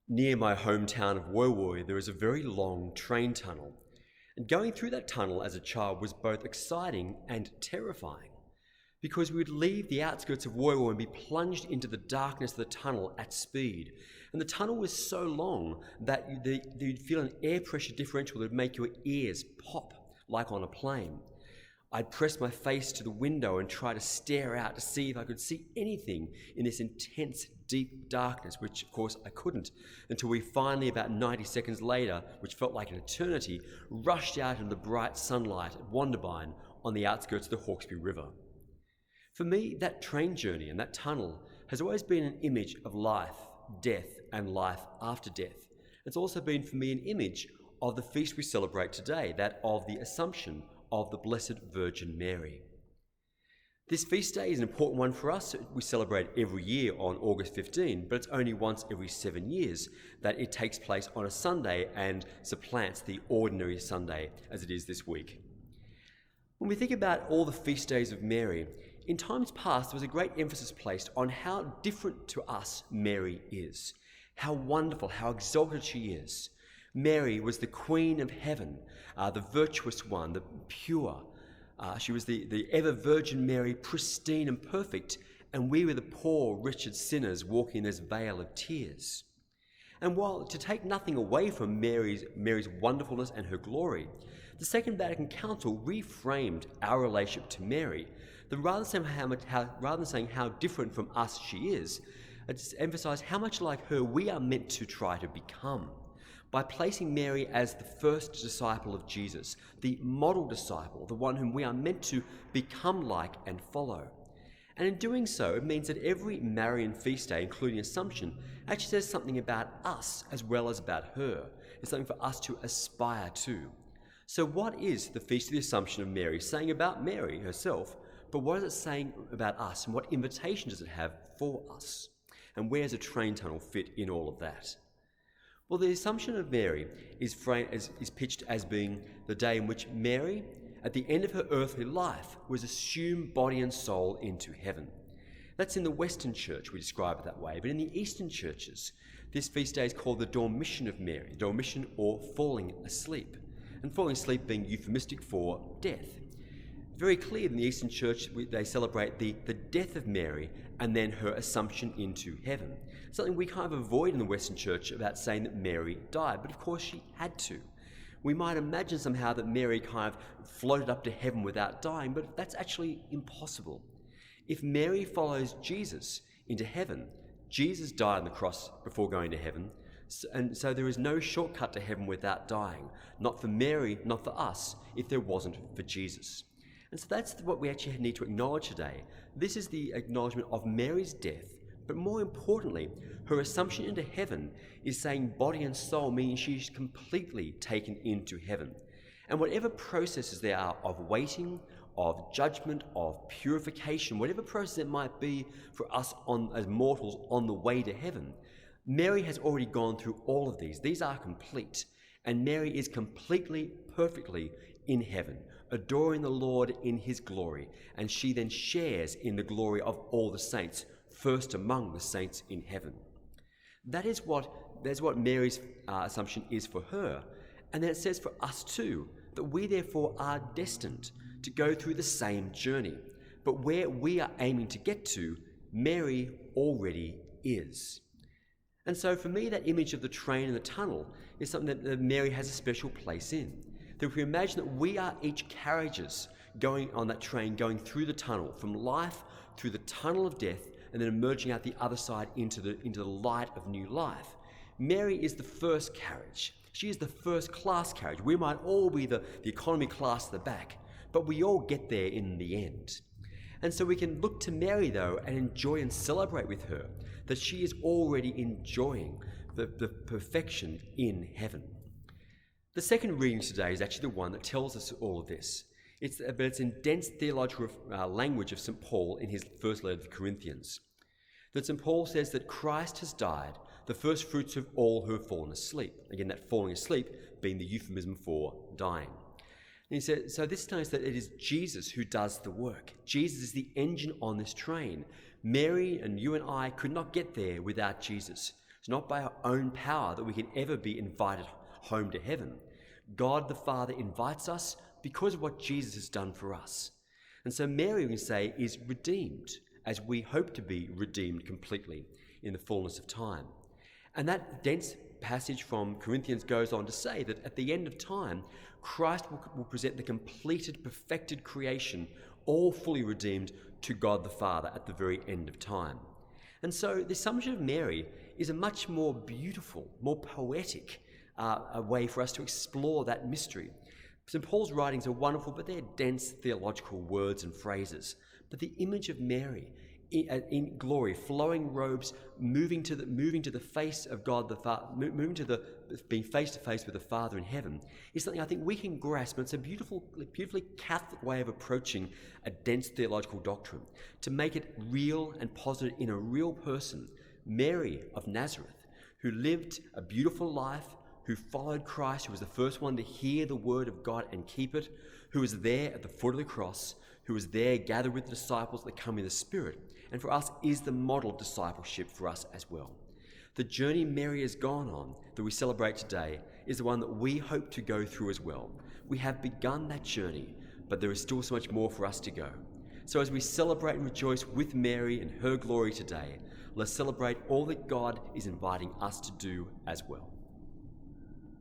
Near my hometown of Woy Woy, there is a very long train tunnel. And going through that tunnel as a child was both exciting and terrifying, because we would leave the outskirts of Woy Woy and be plunged into the darkness of the tunnel at speed. And the tunnel was so long that you'd feel an air pressure differential that would make your ears pop like on a plane. I'd press my face to the window and try to stare out to see if I could see anything in this intense, deep darkness, which of course I couldn't, until we finally, about 90 seconds later, which felt like an eternity, rushed out into the bright sunlight at Wondabyne on the outskirts of the Hawkesbury River. For me, that train journey and that tunnel has always been an image of life, death, and life after death. It's also been for me an image of the feast we celebrate today, that of the Assumption of the Blessed Virgin Mary. This feast day is an important one for us. We celebrate every year on August 15, but it's only once every 7 years that it takes place on a Sunday and supplants the ordinary Sunday as it is this week. When we think about all the feast days of Mary, in times past there was a great emphasis placed on how different to us Mary is, how wonderful, how exalted she is. Mary was the Queen of Heaven, the virtuous one, the pure. She was the ever-Virgin Mary, pristine and perfect, and we were the poor, wretched sinners walking in this vale of tears. And while to take nothing away from Mary's wonderfulness and her glory, the Second Vatican Council reframed our relationship to Mary. That rather than saying how different from us she is, it's emphasised how much like her we are meant to try to become, by placing Mary as the first disciple of Jesus, the model disciple, the one whom we are meant to become like and follow. And in doing so, it means that every Marian feast day, including Assumption, actually says something about us as well as about her. It's something for us to aspire to. So what is the Feast of the Assumption of Mary saying about Mary herself, but what is it saying about us, and what invitation does it have for us? And where does a train tunnel fit in all of that? Well, the Assumption of Mary is pitched as being the day in which Mary, at the end of her earthly life, was assumed body and soul into heaven. That's in the Western Church, we describe it that way, but in the Eastern churches, this feast day is called the Dormition of Mary, Dormition or falling asleep, and falling asleep being euphemistic for death. Very clear in the Eastern Church, they celebrate the death of Mary and then her assumption into heaven. Something we kind of avoid in the Western Church about saying that Mary died, but of course she had to. We might imagine somehow that Mary kind of floated up to heaven without dying, but that's actually impossible. If Mary follows Jesus into heaven, Jesus died on the cross before going to heaven, and so there is no shortcut to heaven without dying. Not for Mary, not for us, if there wasn't for Jesus. And so that's what we actually need to acknowledge today. This is the acknowledgement of Mary's death, but more importantly, her assumption into heaven is saying body and soul, meaning she's completely taken into heaven. And whatever processes there are of waiting, of judgment, of purification, whatever process it might be for us as mortals on the way to heaven, Mary has already gone through all of these. These are complete. And Mary is completely, perfectly in heaven, adoring the Lord in his glory, and she then shares in the glory of all the saints, first among the saints in heaven. That's what Mary's assumption is for her. And then it says for us too, that we therefore are destined to go through the same journey. But where we are aiming to get to, Mary already is. And so for me, that image of the train and the tunnel is something that Mary has a special place in. That if we imagine that we are each carriages going on that train, going through the tunnel, from life through the tunnel of death, and then emerging out the other side into the light of new life. Mary is the first carriage. She is the first class carriage. We might all be the economy class at the back, but we all get there in the end. And so we can look to Mary, though, and enjoy and celebrate with her that she is already enjoying the perfection in heaven. The second reading today is actually the one that tells us all of this. But it's in dense theological language of St. Paul in his first letter to the Corinthians. That St. Paul says that Christ has died, the first fruits of all who have fallen asleep. Again, that falling asleep being the euphemism for dying. And he said, so this tells us that it is Jesus who does the work. Jesus is the engine on this train. Mary and you and I could not get there without Jesus. It's not by our own power that we can ever be invited home to heaven. God the Father invites us because of what Jesus has done for us. And so Mary, we can say, is redeemed, as we hope to be redeemed completely in the fullness of time. And that dense passage from Corinthians goes on to say that at the end of time, Christ will present the completed, perfected creation, all fully redeemed, to God the Father at the very end of time. And so the Assumption of Mary is a much more beautiful, more poetic a way for us to explore that mystery. St. Paul's writings are wonderful, but they're dense theological words and phrases. But the image of Mary in glory, flowing robes, moving to the face of God the Father, being face to face with the Father in heaven, is something I think we can grasp. And it's a beautifully Catholic way of approaching a dense theological doctrine, to make it real and posited in a real person, Mary of Nazareth, who lived a beautiful life, who followed Christ, who was the first one to hear the word of God and keep it, who was there at the foot of the cross, who was there gathered with the disciples that come in the Spirit, and for us is the model of discipleship for us as well. The journey Mary has gone on, that we celebrate today, is the one that we hope to go through as well. We have begun that journey, but there is still so much more for us to go. So as we celebrate and rejoice with Mary and her glory today, let's celebrate all that God is inviting us to do as well.